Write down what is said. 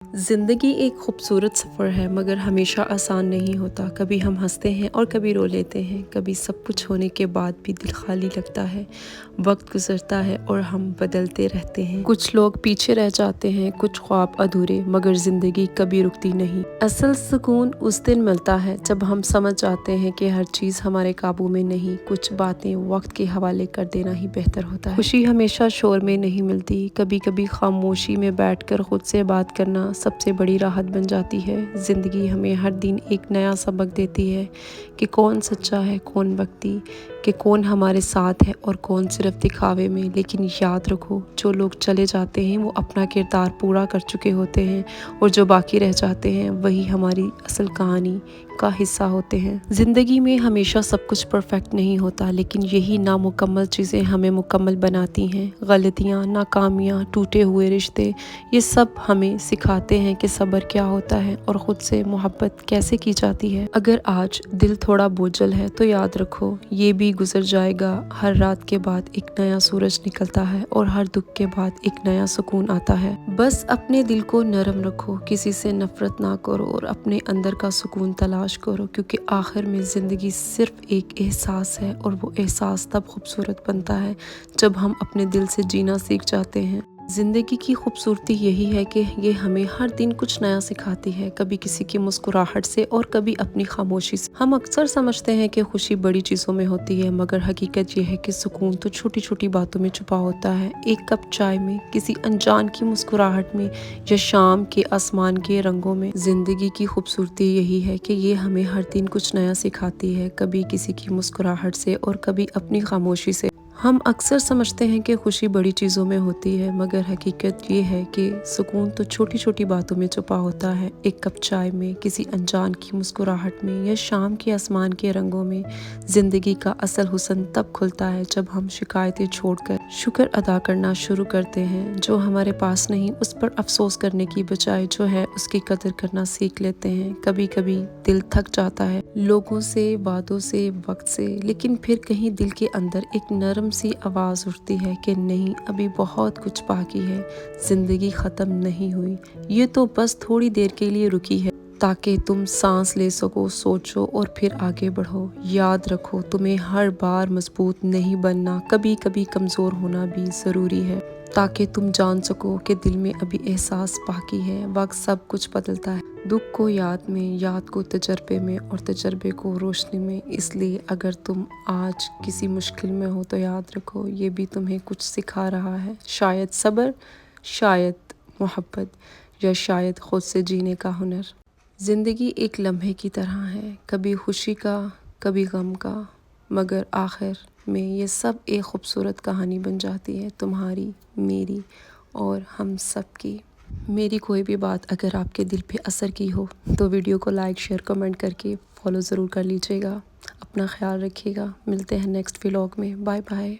ज़िंदगी एक खूबसूरत सफ़र है मगर हमेशा आसान नहीं होता। कभी हम हंसते हैं और कभी रो लेते हैं। कभी सब कुछ होने के बाद भी दिल खाली लगता है। वक्त गुजरता है और हम बदलते रहते हैं। कुछ लोग पीछे रह जाते हैं, कुछ ख्वाब अधूरे, मगर ज़िंदगी कभी रुकती नहीं। असल सुकून उस दिन मिलता है जब हम समझ जाते हैं कि हर चीज़ हमारे काबू में नहीं। कुछ बातें वक्त के हवाले कर देना ही बेहतर होता है। खुशी हमेशा शोर में नहीं मिलती। कभी कभी खामोशी में बैठकर खुद से बात करना सबसे बड़ी राहत बन जाती है। ज़िंदगी हमें हर दिन एक नया सबक देती है कि कौन सच्चा है, कौन वक्ती, कि कौन हमारे साथ है और कौन सिर्फ दिखावे में। लेकिन याद रखो, जो लोग चले जाते हैं वो अपना किरदार पूरा कर चुके होते हैं और जो बाकी रह जाते हैं वही हमारी असल कहानी का हिस्सा होते हैं। ज़िंदगी में हमेशा सब कुछ परफेक्ट नहीं होता, लेकिन यही नामुकम्मल चीज़ें हमें मुकम्मल बनाती हैं। गलतियाँ, नाकामियाँ, टूटे हुए रिश्ते, ये सब हमें सिखाते हैं कि सब्र क्या होता है और ख़ुद से मोहब्बत कैसे की जाती है। अगर आज दिल थोड़ा बोझल है तो याद रखो, ये भी गुजर जाएगा। हर रात के बाद एक नया सूरज निकलता है और हर दुख के बाद एक नया सुकून आता है। बस अपने दिल को नरम रखो, किसी से नफरत ना करो और अपने अंदर का सुकून तलाश करो, क्योंकि आखिर में ज़िंदगी सिर्फ एक एहसास है और वो एहसास तब खूबसूरत बनता है जब हम अपने दिल से जीना सीख जाते हैं। ज़िंदगी की खूबसूरती यही है कि ये हमें हर दिन कुछ नया सिखाती है, कभी किसी की मुस्कुराहट से और कभी अपनी खामोशी से। हम अक्सर समझते हैं कि खुशी बड़ी चीज़ों में होती है, मगर हकीकत ये है कि सुकून तो छोटी छोटी बातों में छुपा होता है। एक कप चाय में, किसी अनजान की मुस्कुराहट में, या शाम के आसमान के रंगों में। ज़िंदगी की खूबसूरती यही है कि ये हमें हर दिन कुछ नया सिखाती है, कभी किसी की मुस्कुराहट से और कभी अपनी खामोशी से। हम अक्सर समझते हैं कि खुशी बड़ी चीज़ों में होती है, मगर हकीकत ये है कि सुकून तो छोटी छोटी बातों में छुपा होता है। एक कप चाय में, किसी अनजान की मुस्कुराहट में, या शाम के आसमान के रंगों में। ज़िंदगी का असल हुस्न तब खुलता है जब हम शिकायतें छोड़कर शुक्र अदा करना शुरू करते हैं। जो हमारे पास नहीं उस पर अफसोस करने की बजाय जो है उसकी कदर करना सीख लेते हैं। कभी कभी दिल थक जाता है लोगों से, बातों से, वक्त से, लेकिन फिर कहीं दिल के अंदर एक नरम सी आवाज़ उठती है कि नहीं, अभी बहुत कुछ बाकी है। ज़िंदगी ख़त्म नहीं हुई, ये तो बस थोड़ी देर के लिए रुकी है, ताकि तुम सांस ले सको, सोचो और फिर आगे बढ़ो। याद रखो, तुम्हें हर बार मजबूत नहीं बनना, कभी कभी कमज़ोर होना भी ज़रूरी है, ताकि तुम जान सको कि दिल में अभी एहसास बाकी है। वक्त सब कुछ बदलता है, दुख को याद में, याद को तजर्बे में और तजर्बे को रोशनी में। इसलिए अगर तुम आज किसी मुश्किल में हो तो याद रखो, ये भी तुम्हें कुछ सिखा रहा है। शायद सब्र, शायद मोहब्बत, या शायद खुद से जीने का हुनर। ज़िंदगी एक लम्हे की तरह है, कभी खुशी का, कभी गम का, मगर आखिर में ये सब एक खूबसूरत कहानी बन जाती है, तुम्हारी, मेरी और हम सब की। मेरी कोई भी बात अगर आपके दिल पे असर की हो तो वीडियो को लाइक, शेयर, कमेंट करके फॉलो ज़रूर कर लीजिएगा। अपना ख्याल रखिएगा। मिलते हैं नेक्स्ट व्लॉग में। Bye bye.